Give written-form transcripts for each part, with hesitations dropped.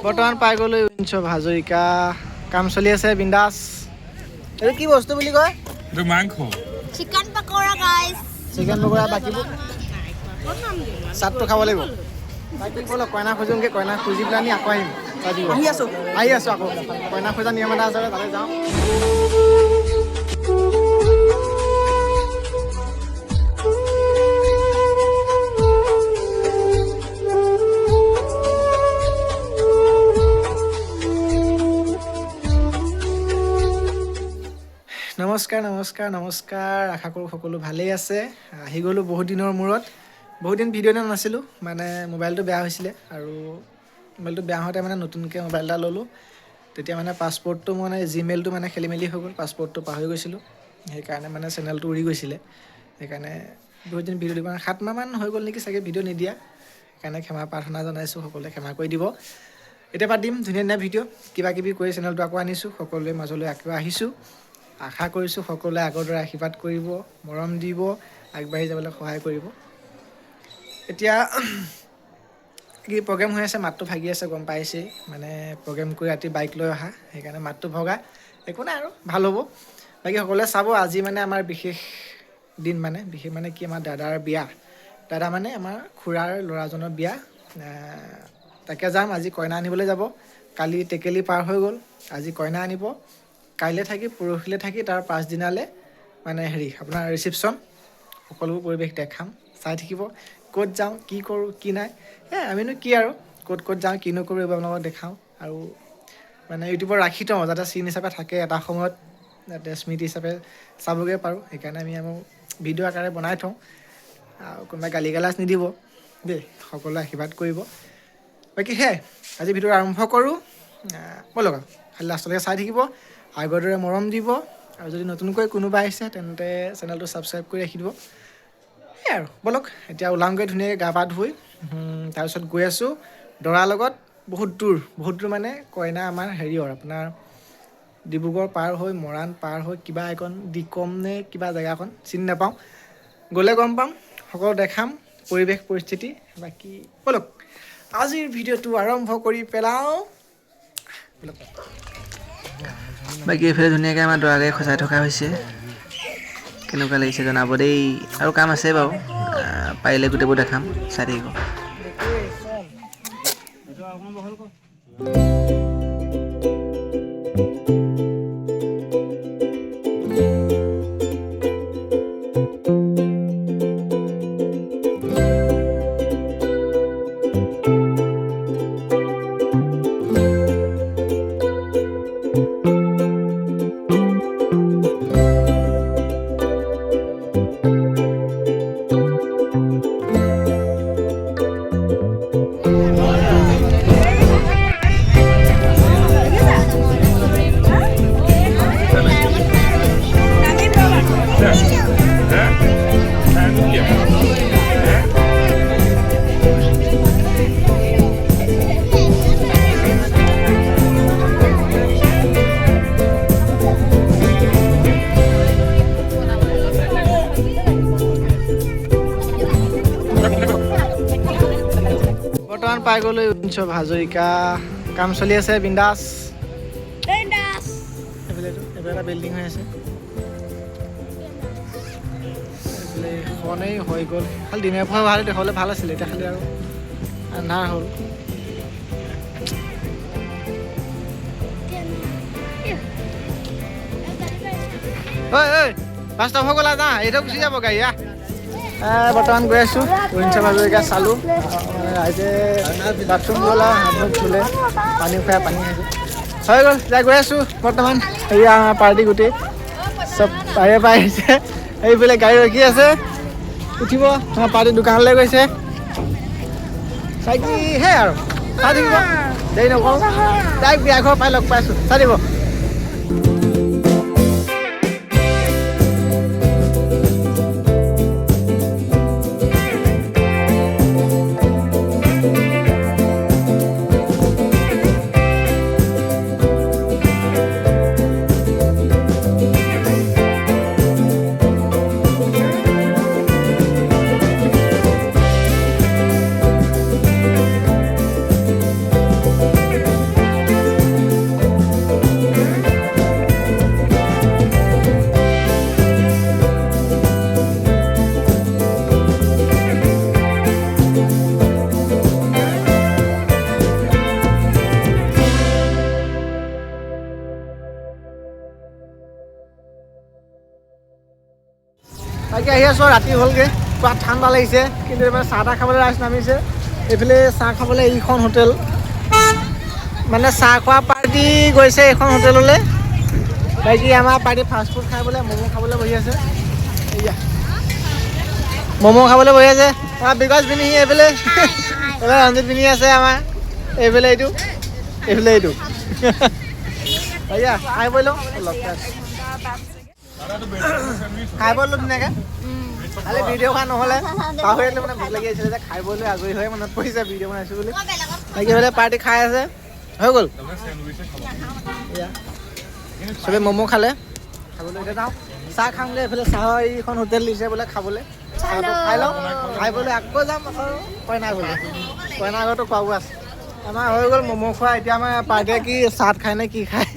বৰ্তমান পাই গ'লো উইঞ্চব হাজৰিকা কাম চলি আছে বিন্দাছ এইটো কি বস্তু বুলি কয় এইটো মাংস chicken pakora guys chicken pakora বাকীবোৰ চাটটো খাব লাগিব বাকী ব'লক কইনা খোজোঁগৈ কইনা খুজি পেলাই আমি আকৌ আহিম আহি আছোঁ আকৌ কইনা খোজা নিয়ম এটা আছে তালৈ যাওঁ নমস্কাৰ আশা কৰোঁ সকলো ভালেই আছে আহি গ'লোঁ বহুত দিনৰ মূৰত বহুত দিন ভিডিঅ' দিয়া নাছিলোঁ মানে মোবাইলটো বেয়া হৈছিলে আৰু মোবাইলটো বেয়া হওঁতে মানে নতুনকৈ মোবাইল এটা ল'লোঁ তেতিয়া মানে পাছপৰ্টটো মানে জিমেইলটো মানে খেলি মেলি হৈ গ'ল পাছপৰ্টটো পাহৰি গৈছিলোঁ সেইকাৰণে মানে চেনেলটো উৰি গৈছিলে সেইকাৰণে বহুত দিন ভিডিঅ' দিব 7 মাহমান হৈ গ'ল নেকি চাগে ভিডিঅ' নিদিয়া সেইকাৰণে ক্ষমা প্ৰাৰ্থনা জনাইছোঁ সকলোৱে ক্ষমা কৰি দিব এতিয়া পৰা দিম ধুনীয়া ধুনীয়া ভিডিঅ' কিবা কিবি কৰি চেনেলটো আকৌ আনিছোঁ সকলোৱে মাজলৈ আকৌ আহিছোঁ আশা কৰিছোঁ সকলোৱে আগৰ দৰে আশীৰ্বাদ কৰিব মৰম দিব আগবাঢ়ি যাবলৈ সহায় কৰিব এতিয়া কি প্ৰগ্ৰেম হৈ আছে মাতটো ভাগি আছে গম পাইছেই মানে প্ৰগ্ৰেম কৰি ৰাতি বাইক লৈ অহা সেইকাৰণে মাতটো ভগা একো নাই আৰু ভাল হ'ব বাকী সকলোৱে চাব আজি মানে আমাৰ বিশেষ দিন মানে বিশেষ মানে কি আমাৰ দাদাৰ বিয়া দাদা মানে আমাৰ খুৰাৰ ল'ৰাজনৰ বিয়া তাকে যাম আজি কইনা আনিবলৈ যাব কালি টেকেলি পাৰ হৈ গ'ল আজি কইনা আনিব কাইলৈ থাকি পৰহিলৈ থাকি তাৰ পাছদিনালৈ মানে আপোনাৰ ৰিচিপশ্যন সকলোবোৰ পৰিৱেশ দেখাম চাই থাকিব ক'ত যাওঁ কি কৰোঁ কি নাই আমিনো কি আৰু ক'ত যাওঁ কি নকৰোঁ এইবোৰ আপোনালোকক দেখাওঁ আৰু মানে ইউটিউবত ৰাখি থওঁ যাতে চিন হিচাপে থাকে এটা সময়ত যাতে স্মৃতি হিচাপে চাবগৈ পাৰোঁ সেইকাৰণে আমি ভিডিঅ' আকাৰে বনাই থওঁ আৰু কোনোবাই গালি গালাজ নিদিব দেই সকলোৱে আশীৰ্বাদ কৰিব বাকী সেয়াই আজি ভিডিঅ' আৰম্ভ কৰোঁ ব'লক খালি লাষ্টলৈকে চাই থাকিব আগৰ দৰে মৰম দিব আৰু যদি নতুনকৈ কোনোবা আহিছে তেন্তে চেনেলটো ছাবস্ক্ৰাইব কৰি ৰাখি দিব সেয়াই আৰু ব'লক এতিয়া ওলাওঁগৈ ধুনীয়াকৈ গা পা ধুই তাৰপিছত গৈ আছোঁ দৰাৰ লগত বহুত দূৰ মানে কইনা আমাৰ আপোনাৰ ডিব্ৰুগড় পাৰ হৈ মৰাণ পাৰ হৈ কিবা এখন দিকম নে কিবা জেগাখন চিনি নাপাওঁ গ'লে গম পাম সকলো দেখাম পৰিৱেশ পৰিস্থিতি বাকী ব'লক আজিৰ ভিডিঅ'টো আৰম্ভ কৰি পেলাওঁ ব'লক বাকী এইফালে ধুনীয়াকৈ আমাৰ দৰাগাড়ী সজাই থকা হৈছে কেনেকুৱা লাগিছে জনাব দেই আৰু কাম আছে বাৰু পাৰিলে গোটেইবোৰ দেখাম চাই থাকিব বৰ্তমান পাই গ'লো উইঞ্চব হাজৰিকা কাম চলি আছে বিন্দাছ এইফালে এটা বিল্ডিং হৈ আছে এইফালে খনেই হৈ গ'ল খালি দিনে পোৱা ভাল দেখাবলৈ ভাল আছিলে এতিয়া খালি আৰু আন্ধাৰ হ'ল ঐ ফাৰ্ষ্ট অফ গ'লা যা এইটো গুচি যাব গাড়ী বৰ্তমান গৈ আছোঁ উইঞ্চব হাজৰিকা চালোঁ ৰাইজে বাথৰুম গ'ল আৰু হাত মুখ ধুলে পানী খুৱাই পানী খাইছে হৈ গ'ল যাই গৈ আছোঁ বৰ্তমান আমাৰ পাৰ্টি গোটেই চব বাহিৰে পৰা আহিছে এইফালে গাড়ী ৰখি আছে উঠিব আমাৰ পাৰ্টি দোকানলৈ গৈছে চাই কি হে আৰু চাই থাকিব দেৰি নকৰোঁ ডাইৰেক্ট বিয়া ঘৰ পাই লগ পাইছোঁ চাই দিব বাকী আহি আছোঁ ৰাতি হ'লগৈ পুৰা ঠাণ্ডা লাগিছে কিন্তু এইবাৰ চাহ তাহ খাবলৈ ৰাইজ নামিছে এইফালে চাহ খাবলৈ এইখন হোটেল মানে চাহ খোৱা পাৰ্টি গৈছে এইখন হোটেললৈ বাকী আমাৰ পাৰ্টি ফাষ্টফুড খাই বোলে ম'ম' খাবলৈ বহি আছে এয়া ম'ম' খাবলৈ বহি আছে আমাৰ বিকাশ পিন্ধি এইফালে এইফালে ৰঞ্জিত পিন্ধি আছে আমাৰ এইফালে এইটো এয়া খাই বৈ লওঁ লগ খাই বৈ লওঁ ধুনীয়াকৈ খালি ভিডিঅ' খোৱা নহ'লে পাহৰিলে মানে ভোক লাগি আছিলে যে খাই বৈ লৈ আজৰি হৈ মনত পৰিছে ভিডিঅ' বনাইছোঁ বুলি বাকী এইফালে পাৰ্টি খাই আছে হৈ গ'ল এয়া চবেই ম'ম' খালে খাবলৈ এতিয়া যাওঁ চাহ খামগৈ এইফালে চাহৰ এইখন হোটেল দিছে বোলে খাবলৈ চাহটো খাই লওঁ খাই পেলাই আকৌ যাম কইনা ঘৰতো খোৱাব আছে আমাৰ হৈ গ'ল ম'ম' খোৱা এতিয়া আমাৰ পাৰ্টিয়ে কি চাট খায় নে কি খায়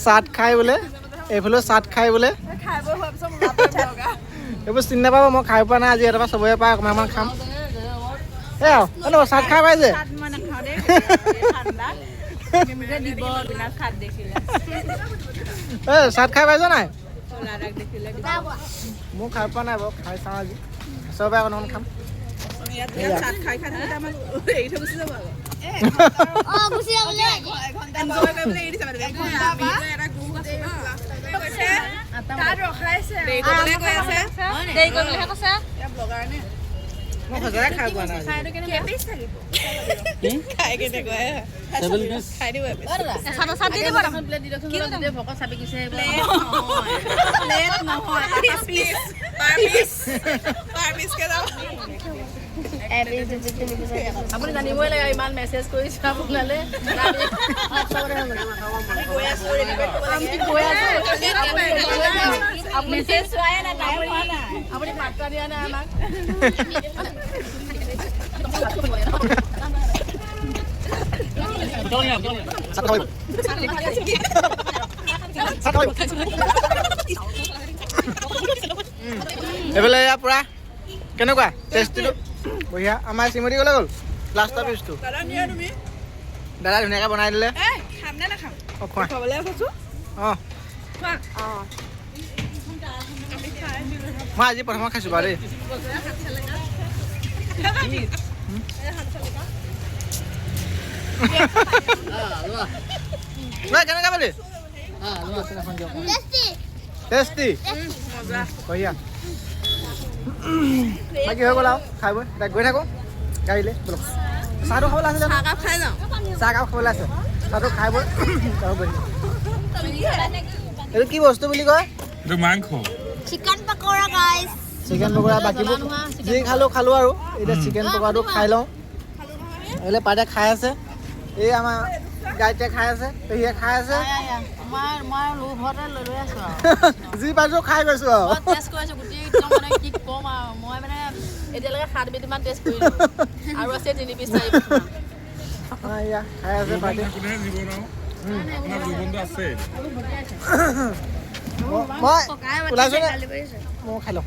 চাট খাই বোলে এইফালেও চাট খাই বোলে এইবোৰ চিনি নাপাব মই খাই পোৱা নাই আজি এটাৰ পৰা চবৰে পাই অকণমান খাম এই আৰু চাট খাই পাই যে চাট খাই পাইছ নাই মোৰ খাই পোৱা নাই বাৰু খাই চাওঁ আজি চবে অকণমান খাম মই সজাই খাই পোৱা নাই আপুনি জানিবই লাগে ইমান মেছেজ কৰিছোঁ আপোনালে আপুনি মাত্ৰা দিয়া নাই আমাক এইফালে এয়া পুৰা কেনেকুৱা টেষ্টিটো বঢ়িয়া আমাৰ চিমতি গ'লে গ'ল লাষ্টৰ পিচটো দাদা ধুনীয়াকৈ বনাই দিলে অঁ খোৱা অঁ মই আজি প্ৰথমত খাইছোঁ বাৰু দেই কেনেকুৱা পালি টেষ্টি বঢ়িয়া বাকী হৈ গ'ল আৰু খাই বৈ গৈ থাকোঁ গাড়ীলৈ বলক চাহটো খাবলৈ আছে চাহ কাপ খাবলৈ আছে চাহটো খাই বৈ এইটো কি বস্তু বুলি কয় Chicken pakora, guys. Chicken pakora বাকীবোৰ যি খালোঁ আৰু এতিয়া চিকেন পকৰাটো খাই লওঁ এইফালে পাৰ্টিয়ে খাই আছে এই আমাৰ গাইতে খাই আছে পেহীয়ে খাই আছে মই লোভতে লৈ আছোঁ যি পাইছোঁ খাই গৈছোঁ আৰু টেষ্ট কৰিছোঁ গোটেই মানে কি ক'ম আৰু মই মানে এতিয়ালৈকে 7 বিধমান টেষ্ট কৰিলোঁ আৰু আছে 3 পিচ 4 পিচ এয়া খাই আছে পাৰ্টি মই ওলাইছোঁ নে মই খাই লওঁ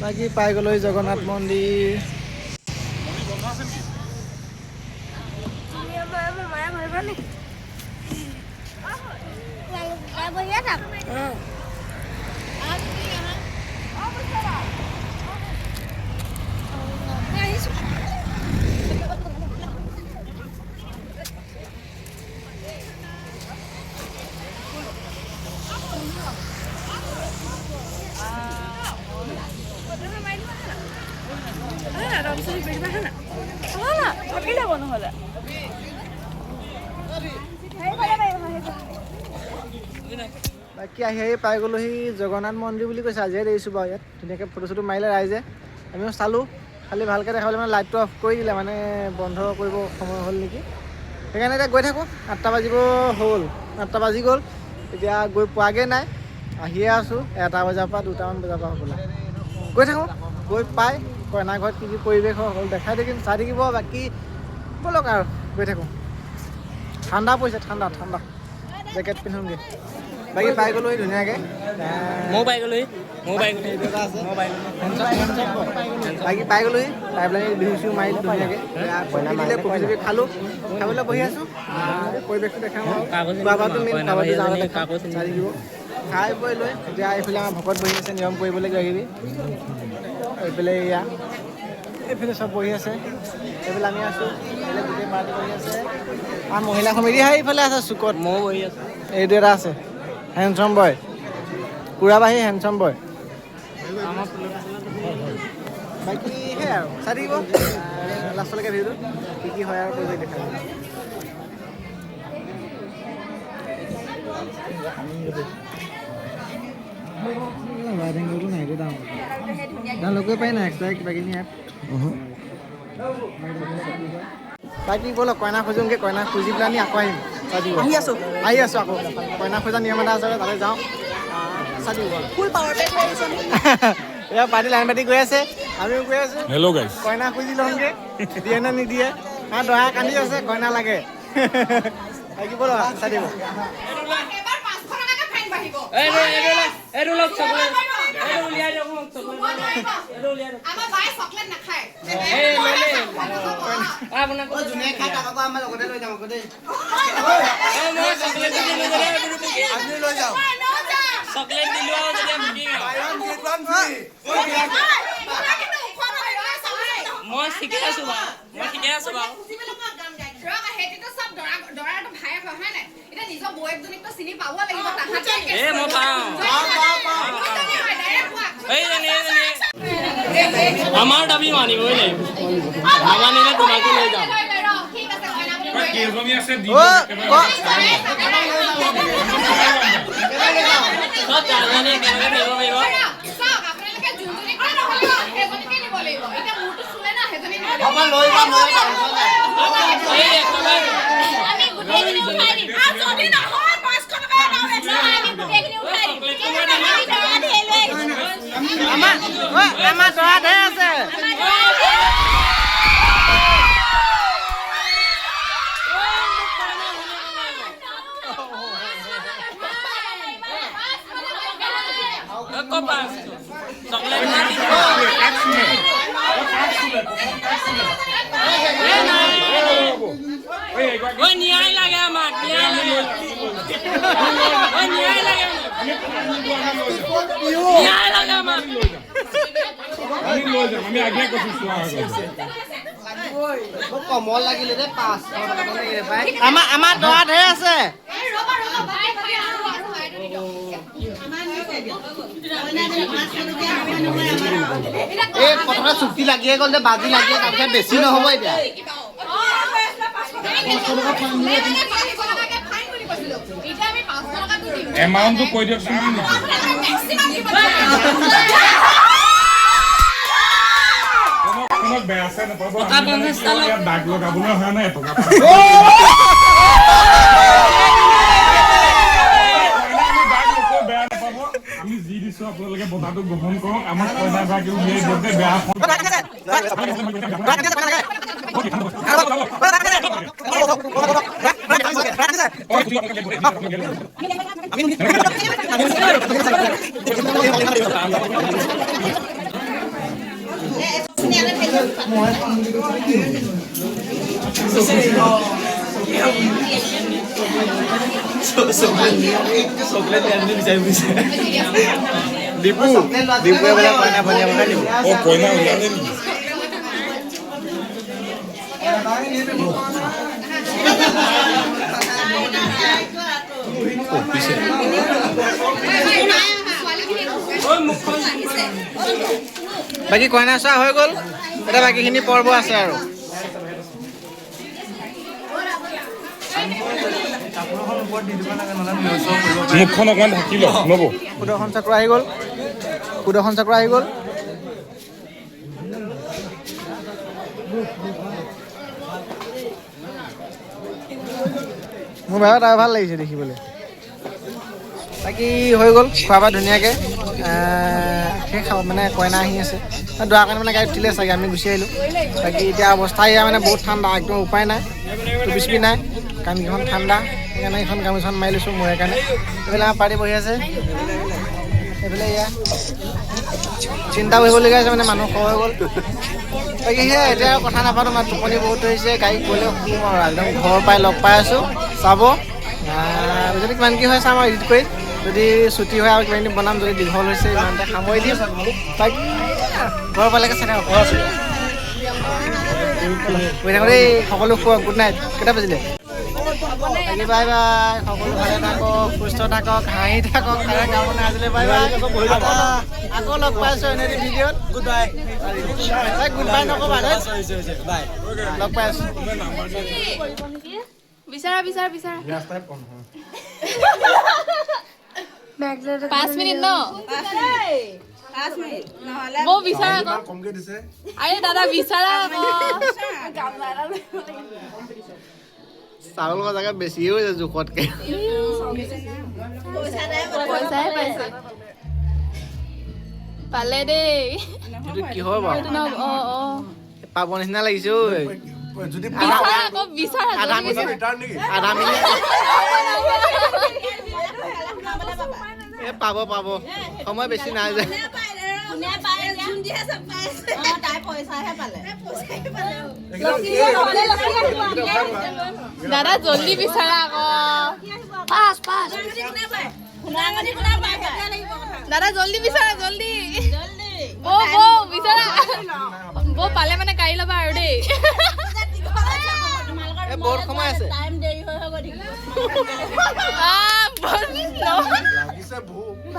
বাকী পাই গ'লো জগন্নাথ মন্দিৰ বাকী আহি পাই গ'লোহি জগন্নাথ মন্দিৰ বুলি কৈছে আজিহে দেখিছোঁ বাৰু ইয়াত ধুনীয়াকৈ ফটো চটো মাৰিলে ৰাইজে আমিও চালোঁ খালি ভালকৈ দেখাবলৈ মানে লাইটটো অফ কৰি দিলে মানে বন্ধ কৰিব সময় হ'ল নেকি সেইকাৰণে এতিয়া গৈ থাকোঁ 8টা বাজিব হ'ল 8টা বাজি গ'ল এতিয়া গৈ পোৱাগৈ নাই, আহিয়ে আছোঁ 1টা বজাৰ পৰা 2টামান বজাৰ পৰা হ'বলা। গৈ থাকোঁ, গৈ পাই কইনা ঘৰত কি পৰিৱেশ হয় সকলো দেখাই থাকিম, চাই থাকিব। বাকী ব'লক আৰু গৈ থাকোঁ। ঠাণ্ডা পৰিছে, ঠাণ্ডা জেকেট পিন্ধোগৈ। বাকী পাই গ'লোহি ধুনীয়াকৈ। ময়ো পাই গ'লোহি বাকী পাই গ'লোহি, পাই পেলাই বিহু চিহু মাৰিলোঁ ধুনীয়াকৈ। কফি চফি খালোঁ, খাবলৈ বহি আছোঁ। পৰিৱেশটো দেখাম আৰু খোৱা বোৱাটো মেইন, খোৱা বোৱাটো যাওঁতে দেখাম, চাই থাকিব। খাই বৈ লৈ এতিয়া এইফালে আমাৰ ভকত বহি আছে, নিয়ম কৰিবলৈ কিবা কিবি। এইফালে এয়া এইফালে চব বহি আছে, এইফালে আমি আছোঁ, এইফালে গোটেই পাৰ্টি বহি আছে। আৰু মহিলা সমিতিহে এইফালে আছে চুকত, ময়ো বহি আছোঁ। এইটো এটা আছে হেণ্ডচম বয়, কুৰাবাহী হেণ্ডচম বয়। বাকী সেয়াই আৰু চাই থাকিব লাষ্টলৈকে ভিডিঅ'টো কি হয় আৰু পৰিৱেশ দেখা যাব। লোকে পাই নাই এক্সট্ৰা কিবা কিনি ইয়াত। বাকী ব'লক কইনা খোজোঁগৈ, কইনা খুজি পেলাই আমি আকৌ আহিম। আহি আছোঁ আকৌ কইনা খোজা নিয়ম এটা আছে, তাতে যাওঁ। এয়া পাৰ্টি লাইন পাতি গৈ আছে, আমিও গৈ আছোঁ। হেল্ল' গাইছ। কইনা খুজি লওঁগৈ, দিয়ে নে নিদিয়ে। দৰা কান্দি আছে, কইনা লাগে। বাকী ব'লক চাই দিব। মই ঠিকে আছোঁ বাৰু। আমাৰ দাবী মানিবই লাগিব, নামানিলে তোমাকো লৈ যাম। কেইজনী আছে চব জানে কেনেকৈ থাকিব পাৰিব। আমাৰ দৰা ধেৰ আছে। ন্যায় লাগে আমাক, ন্যায় লাগে আমাক। আমি আগে কৈছোঁ চোৱা কমল লাগিলে দে 500 আমাৰ দৰা ধেৰ আছে। এই কথা চুক্তি লাগিয়ে গ'ল যে বাজি লাগিয়ে তাৰপিছত বেছি নহ'ব এতিয়া। এমাউণ্টটো কৈ দিয়কচোন। বেয়া আছে নাপাব, দাগ লগাবলৈ হোৱা নাই এটকা। বেয়া নাপাব, আমি যি দিছোঁ আপোনালোকে বঁটাটো গ্ৰহণ কৰক। আমাৰ কইনা গৰাকীও উলিয়াই দিয়ক যে বেয়া ডিপুৱে বোলে কইনা ভনীয়া বনাই দিব। কইনা উলিয়ালে নেকি? বাকী কইনা চোৱা হৈ গ'ল, এতিয়া বাকীখিনি পৰ্ব আছে আৰু। মুখখন অকণমান ঢাকি লওক ল'ব। সুদৰ্শন চক্ৰ আহি গ'ল, সুদৰ্শন চক্ৰ আহি গ'ল। মোৰ বাৰু তাৰ ভাল লাগিছে দেখিবলৈ। বাকী হৈ গ'ল খোৱা বোৱা ধুনীয়াকৈ শেষ মানে কইনা আহি আছে দৰা কাৰণে মানে গাড়ীত উঠিলে চাগে আমি গুচি আহিলোঁ বাকী এতিয়া অৱস্থা এয়া মানে বহুত ঠাণ্ডা একদম উপায় নাই টুপি নাই কাণকেইখন ঠাণ্ডা সেইকাৰণে এইখন গামোচাখন মাৰি লৈছোঁ মোৰ কাৰণে এইফালে আমাৰ পাৰ্টি বহি আছে এইফালে এয়া চিন্তা কৰিবলগীয়া হৈছে মানে মানুহ খৰ হৈ গ'ল বাকী সেয়া এতিয়া কথা নাপাতো মানে টোপনি বহুত হৈছে গাড়ীত গ'লে শুম আৰু একদম ঘৰৰ পৰাই লগ পাই আছোঁ চাব যদি কিমান কি হয় চাম আৰু এডিট কৰি যদি ছুটি হয় আৰু কিমানদিন বনাম যদি দীঘল হৈছে ইমানতে সামৰি দিম তাক ঘৰৰ পালেকে চাই থাকক গৈ থাকোঁ দেই সকলো শুৱক গুড নাইট কেইটা বাজিলে বাকী বাই বাই সকলো ভালে থাকক সুস্থ থাকক হাঁহি থাকক গাঁৱলৈ আজিলৈ বাই বাই আকৌ লগ পাইছোঁ এনে ভিডিঅ'ত গুড বাই গুড বাই নক'বা বাই লগ পাই আছোঁ বিচাৰা 5 মিনিট ন বৌ বিচাৰা আকৌ আৰে দাদা বিচাৰা আকৌ চাউল জেগাত বেছিয়ে হৈছে জোখতকৈ পইচাহে পাইছে পালে দেই সেইটো কিহৰ বাৰু পাব নিচিনা লাগিছে ঐ বিচাৰা আকৌ বিচাৰা আধা মিনিট এই পাব সময় বেছি নাই যে দাদা জল্দি বিচাৰা আকৌ দাদা জল্দি বিচাৰা জল্দি বৌ বিচাৰা বৌ পালে মানে গাড়ী ল'বা আৰু দেই বহুত সময় আছে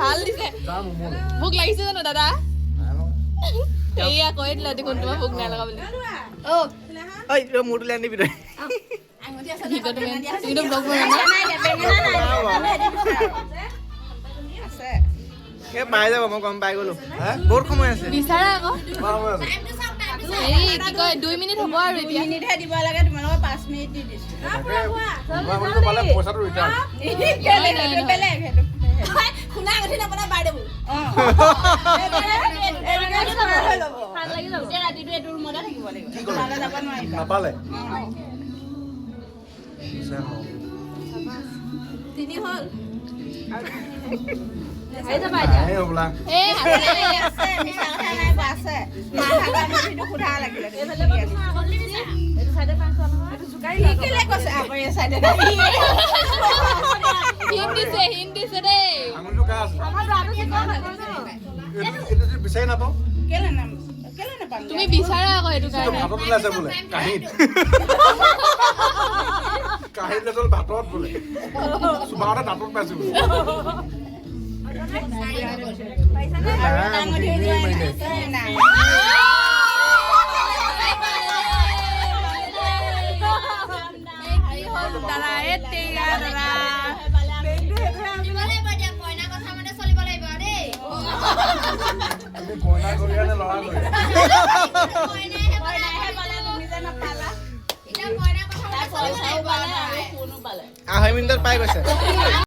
ভাল দিছে ভোক লাগিছে জানো দাদা এয়া কৈ দিলা দেখোন তোমাৰ ভোক নাই লগা বুলি মূৰটো লৈ আনিবি তই পাই যাব মই গম পাই গ'লো বহুত সময় আছে বিচাৰা আকৌ হেৰি কি কয় 2 মিনিট হ'ব আৰু এতিয়া মিনিটহে দিব লাগে তোমালোকৰ 5 মিনিট দি দিছো বেলেগ শুনা গঠি নবনাই বাই দেব ৰাতিটো এইটো ৰুমতে থাকিব লাগিব যাব নোৱাৰিবা নাপালে তিনি হ'ল বিচাৰি নাপাওঁ তুমি বিচাৰা আকৌ এইটো কাৰণে কাহিনী ভাতত বোলে চুবাৰতে দাঁতত পাইছো আঢ়ৈ মিনিটত পাই গৈছে